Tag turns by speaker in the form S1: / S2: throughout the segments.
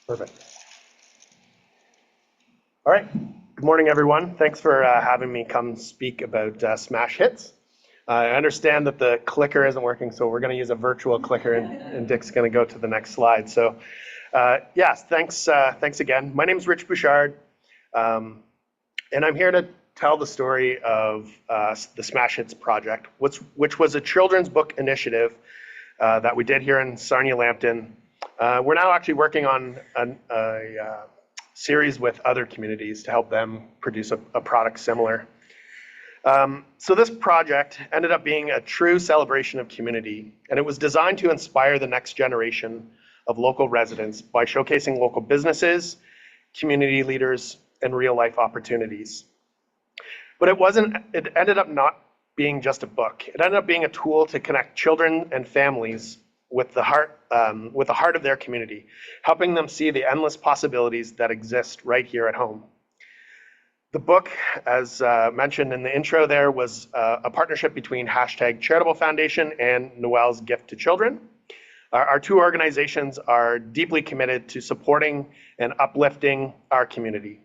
S1: Perfect. All right. Good morning, everyone. Thanks for having me come speak about smash hits. I understand that the clicker isn't working, so we're going to use a virtual clicker, and Dick's going to go to the next slide. So, yes, thanks again. My name is Rich Bouchard, and I'm here to tell the story of the Smash Hits project, which was a children's book initiative that we did here in Sarnia-Lambton. We're now actually working on a series with other communities to help them produce a product similar. So this project ended up being a true celebration of community, and it was designed to inspire the next generation of local residents by showcasing local businesses, community leaders, and real-life opportunities. But it ended up not being just a book. It ended up being a tool to connect children and families with the heart of their community, helping them see the endless possibilities that exist right here at home. The book, as mentioned in the intro there, was a partnership between #Charitable Foundation and Noel's Gift to Children. Our two organizations are deeply committed to supporting and uplifting our community.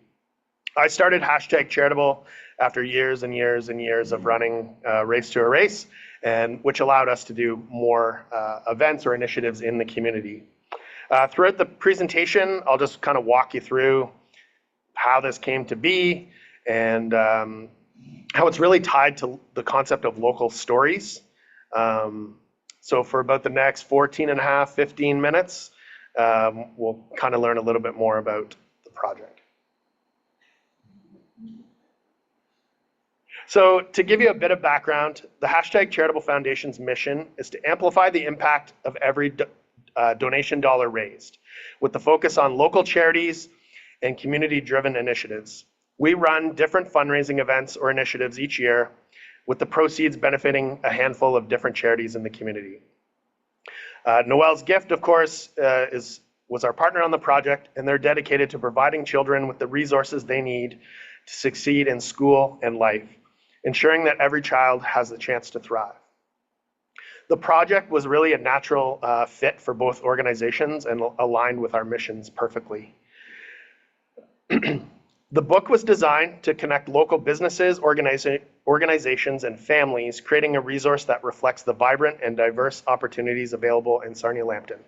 S1: I started #Charitable after years and years and years of running Race to Erase, and which allowed us to do more events or initiatives in the community. Throughout the presentation, I'll just kind of walk you through how this came to be and how it's really tied to the concept of local stories. So for about the next 14 and a half, 15 minutes, we'll kind of learn a little bit more about the project. So to give you a bit of background, the #Charitable Foundation's mission is to amplify the impact of every donation dollar raised, with the focus on local charities and community-driven initiatives. We run different fundraising events or initiatives each year, with the proceeds benefiting a handful of different charities in the community. Noel's Gift, of course, was our partner on the project, and they're dedicated to providing children with the resources they need to succeed in school and life, ensuring that every child has the chance to thrive. The project was really a natural fit for both organizations and aligned with our missions perfectly. The book was designed to connect local businesses, organizations, and families, creating a resource that reflects the vibrant and diverse opportunities available in Sarnia-Lambton.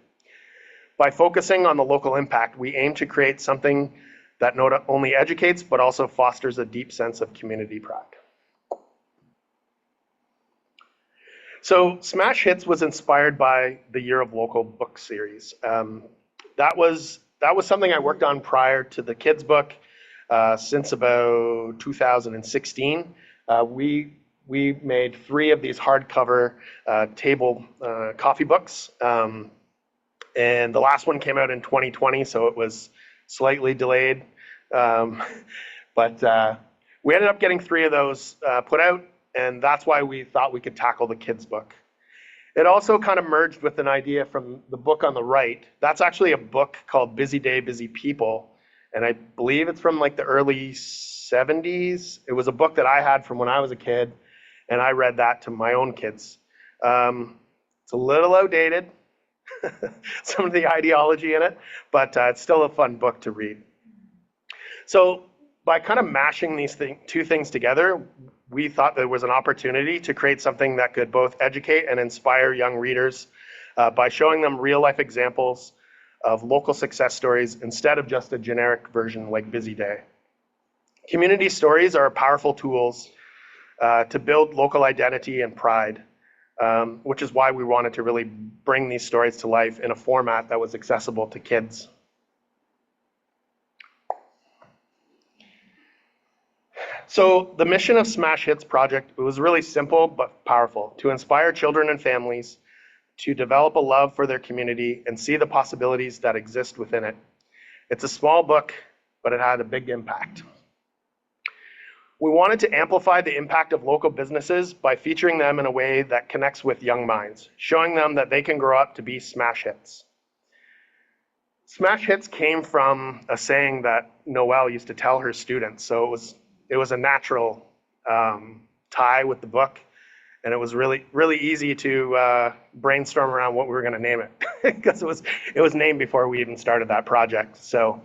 S1: By focusing on the local impact, we aim to create something that not only educates, but also fosters a deep sense of community pride. So Smash Hits was inspired by the Year of Local book series. That was something I worked on prior to the kids book since about 2016. We made 3 of these hardcover table coffee books, and the last one came out in 2020, so it was slightly delayed. But we ended up getting 3 of those put out, and that's why we thought we could tackle the kids book. It also kind of merged with an idea from the book on the right. That's actually a book called Busy Day, Busy People, and I believe it's from like the early 70s. It was a book that I had from when I was a kid, and I read that to my own kids. It's a little outdated, some of the ideology in it, but it's still a fun book to read. So by kind of mashing these two things together, we thought there was an opportunity to create something that could both educate and inspire young readers by showing them real-life examples of local success stories instead of just a generic version like Busy Day. Community stories are powerful tools to build local identity and pride, which is why we wanted to really bring these stories to life in a format that was accessible to kids. So the mission of Smash Hits project, it was really simple but powerful: to inspire children and families to develop a love for their community and see the possibilities that exist within it. It's a small book, but it had a big impact. We wanted to amplify the impact of local businesses by featuring them in a way that connects with young minds, showing them that they can grow up to be smash hits. Smash hits came from a saying that Noelle used to tell her students, so it was a natural tie with the book, and it was really easy to brainstorm around what we were going to name it. because it was named before we even started that project. So,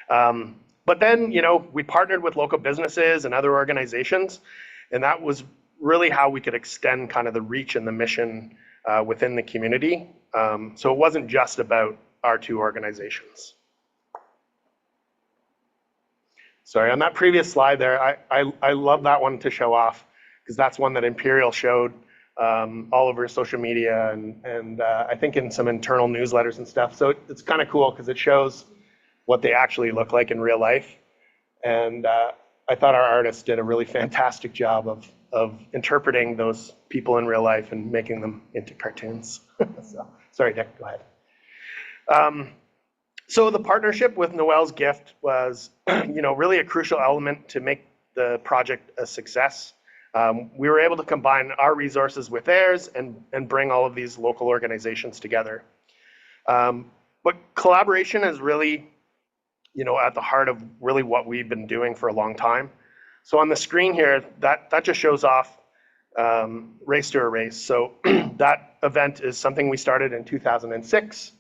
S1: but then, we partnered with local businesses and other organizations, and that was really how we could extend kind of the reach and the mission within the community. So it wasn't just about our two organizations. Sorry, on that previous slide there, I love that one to show off, because that's one that Imperial showed all over social media and I think in some internal newsletters and stuff. So it's kind of cool because it shows what they actually look like in real life. And I thought our artists did a really fantastic job of interpreting those people in real life and making them into cartoons. So, sorry, Dick, go ahead. So the partnership with Noel's Gift was, really a crucial element to make the project a success. We were able to combine our resources with theirs and bring all of these local organizations together. But collaboration is really, at the heart of really what we've been doing for a long time. So on the screen here, that just shows off Race to Erase. So that event is something we started in 2006.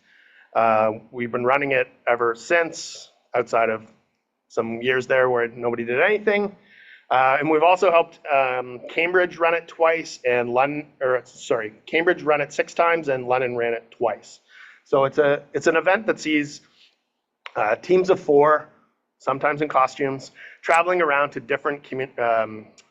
S1: We've been running it ever since, outside of some years there where nobody did anything. And we've also helped Cambridge run it twice, and Cambridge run it 6 times, and London ran it twice. So it's an event that sees teams of 4, sometimes in costumes, traveling around to different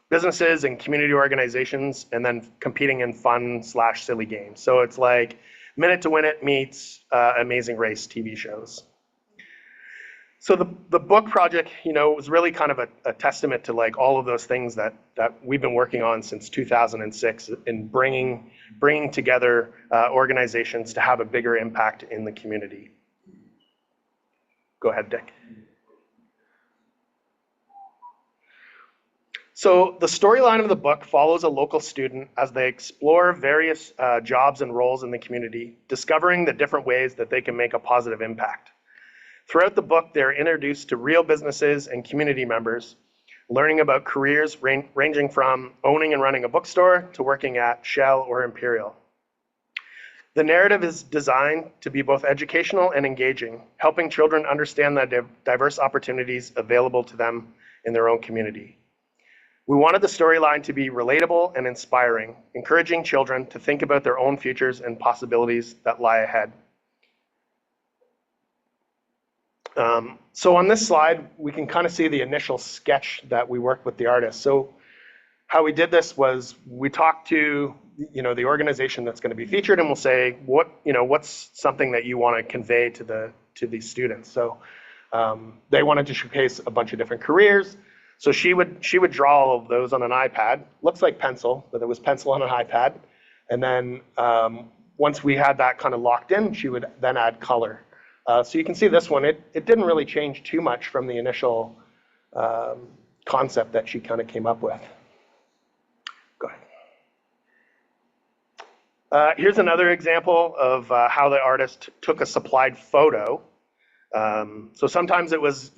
S1: businesses and community organizations, and then competing in fun/silly games. So it's like Minute to Win It meets Amazing Race TV shows. So the book project, was really kind of a testament to like all of those things that we've been working on since 2006 in bringing together organizations to have a bigger impact in the community. Go ahead, Dick. So the storyline of the book follows a local student as they explore various jobs and roles in the community, discovering the different ways that they can make a positive impact. Throughout the book, they're introduced to real businesses and community members, learning about careers ranging from owning and running a bookstore to working at Shell or Imperial. The narrative is designed to be both educational and engaging, helping children understand the diverse opportunities available to them in their own community. We wanted the storyline to be relatable and inspiring, encouraging children to think about their own futures and possibilities that lie ahead. So on this slide, we can kind of see the initial sketch that we worked with the artist. So how we did this was we talked to the organization that's going to be featured, and we'll say what's something that you want to convey to these students. So they wanted to showcase a bunch of different careers. So she would draw all of those on an iPad. Looks like pencil, but it was pencil on an iPad. And then once we had that kind of locked in, she would then add color. So you can see this one, it didn't really change too much from the initial concept that she kind of came up with. Go ahead. Here's another example of how the artist took a supplied photo. So sometimes it was,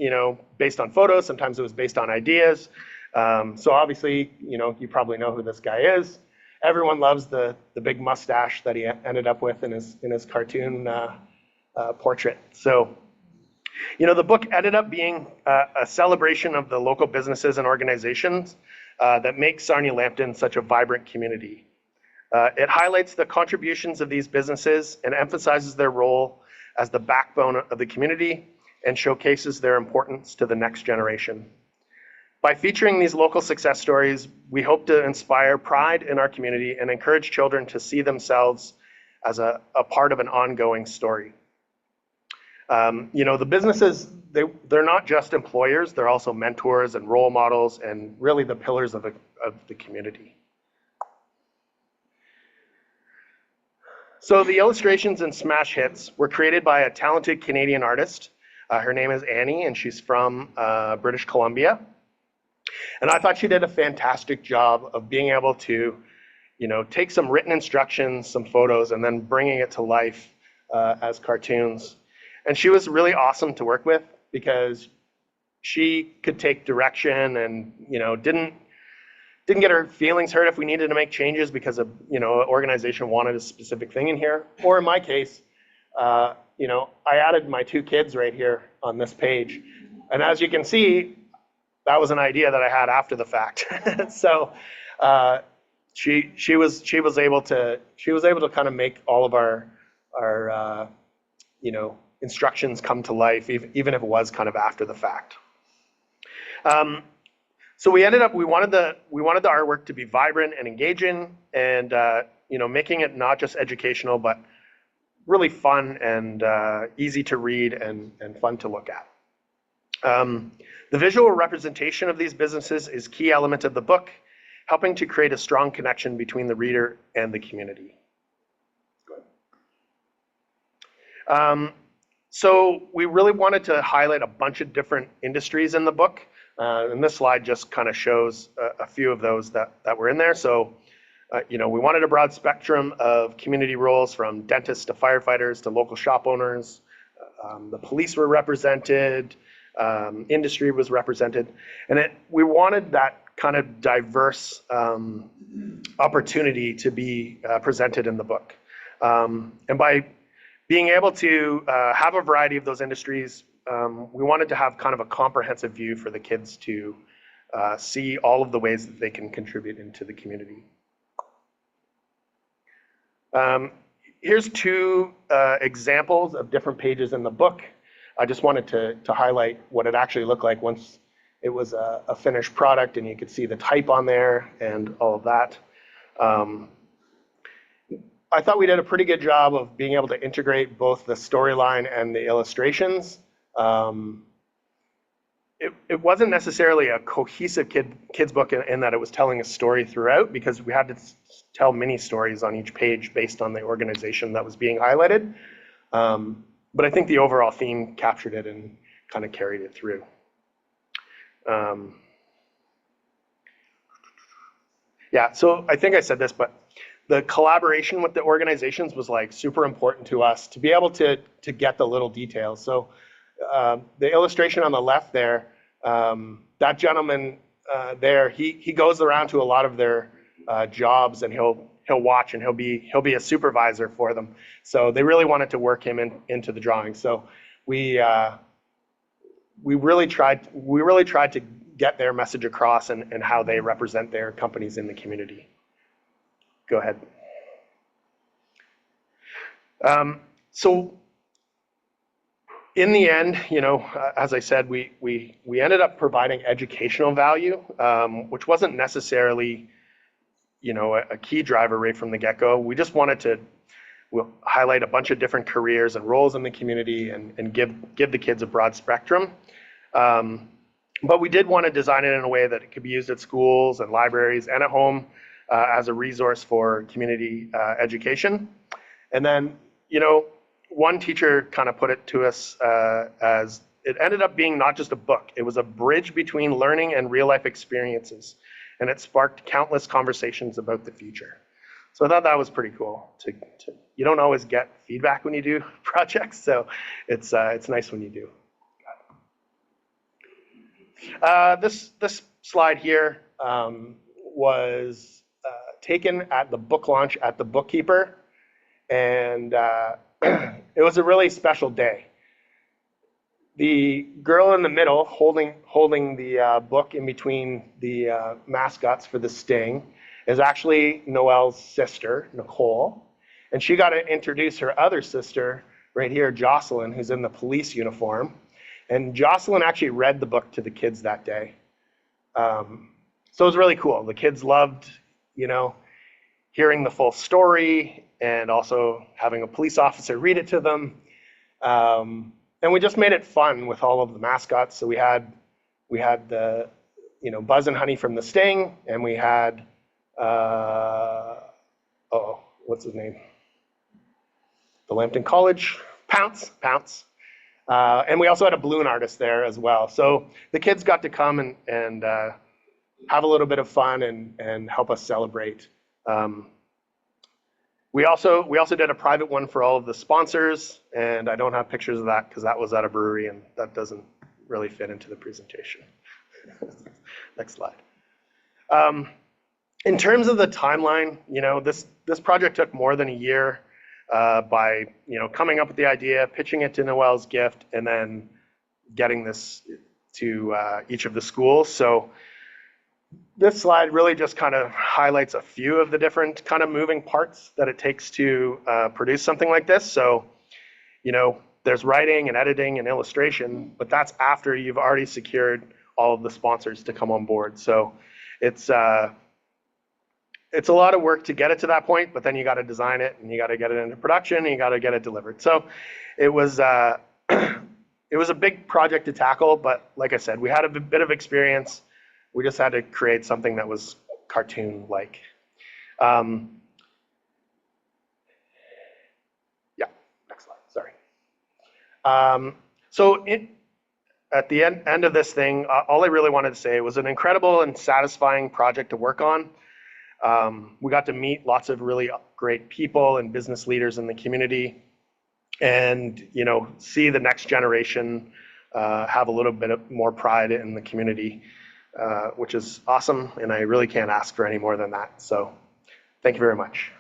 S1: based on photos, sometimes it was based on ideas. So obviously, you probably know who this guy is. Everyone loves the big mustache that he ended up with in his cartoon portrait. So, the book ended up being a celebration of the local businesses and organizations that make Sarnia Lambton such a vibrant community. It highlights the contributions of these businesses and emphasizes their role as the backbone of the community and showcases their importance to the next generation. By featuring these local success stories, we hope to inspire pride in our community and encourage children to see themselves as a part of an ongoing story. The businesses, they're not just employers, they're also mentors and role models and really the pillars of the community. So the illustrations in Smash Hits were created by a talented Canadian artist. Her name is Annie, and she's from British Columbia. And I thought she did a fantastic job of being able to, take some written instructions, some photos, and then bringing it to life as cartoons. And she was really awesome to work with because she could take direction and, didn't didn't get our feelings hurt if we needed to make changes because of, an organization wanted a specific thing in here. Or in my case, I added my 2 kids right here on this page. And as you can see, that was an idea that I had after the fact. So she was able to kind of make all of our instructions come to life, even if it was kind of after the fact. So we wanted the artwork to be vibrant and engaging, and making it not just educational, but really fun and easy to read and fun to look at. The visual representation of these businesses is a key element of the book, helping to create a strong connection between the reader and the community. So we really wanted to highlight a bunch of different industries in the book. And this slide just kind of shows a few of those that were in there. So, we wanted a broad spectrum of community roles, from dentists to firefighters to local shop owners. The police were represented, industry was represented, and we wanted that kind of diverse opportunity to be presented in the book. And by being able to have a variety of those industries, we wanted to have kind of a comprehensive view for the kids to see all of the ways that they can contribute into the community. Here's 2 examples of different pages in the book. I just wanted to highlight what it actually looked like once it was a finished product, and you could see the type on there and all of that. I thought we did a pretty good job of being able to integrate both the storyline and the illustrations. It wasn't necessarily a cohesive kids book in that it was telling a story throughout, because we had to tell mini stories on each page based on the organization that was being highlighted. But I think the overall theme captured it and kind of carried it through. Yeah, so I think I said this, but the collaboration with the organizations was like super important to us to be able to get the little details. So the illustration on the left there, that gentleman there, he goes around to a lot of their jobs, and he'll watch, and he'll be a supervisor for them. So they really wanted to work him into the drawing. So we really tried to get their message across and how they represent their companies in the community. Go ahead. So in the end, as I said, we ended up providing educational value, which wasn't necessarily, a key driver right from the get-go. We just wanted to highlight a bunch of different careers and roles in the community and give the kids a broad spectrum. But we did want to design it in a way that it could be used at schools and libraries and at home as a resource for community education. And then, one teacher kind of put it to us as it ended up being not just a book, it was a bridge between learning and real life experiences. And it sparked countless conversations about the future. So I thought that was pretty cool. You don't always get feedback when you do projects, so it's nice when you do. This slide here was taken at the book launch at the Bookkeeper, and it was a really special day. The girl in the middle holding the book in between the mascots for the sting is actually Noelle's sister, Nicole, and she got to introduce her other sister right here, Jocelyn, who's in the police uniform. And Jocelyn actually read the book to the kids that day. So it was really cool. The kids loved, hearing the full story and also having a police officer read it to them. And we just made it fun with all of the mascots. So we had the, Buzz and Honey from the Sting, and we had, what's his name? The Lambton College, Pounce. And we also had a balloon artist there as well. So the kids got to come and have a little bit of fun and help us celebrate. We also did a private one for all of the sponsors, and I don't have pictures of that because that was at a brewery and that doesn't really fit into the presentation. Next slide. In terms of the timeline, this project took more than a year by coming up with the idea, pitching it to Noel's Gift, and then getting this to each of the schools. So this slide really just kind of highlights a few of the different kind of moving parts that it takes to produce something like this. So, there's writing and editing and illustration, but that's after you've already secured all of the sponsors to come on board. So it's a lot of work to get it to that point, but then you got to design it and you got to get it into production and you got to get it delivered. So it was it was a big project to tackle, but like I said, we had a bit of experience. We just had to create something that was cartoon-like. Yeah, next slide, sorry. So at the end of this thing, all I really wanted to say was an incredible and satisfying project to work on. We got to meet lots of really great people and business leaders in the community, and see the next generation have a little bit more pride in the community, which is awesome, and I really can't ask for any more than that. So thank you very much.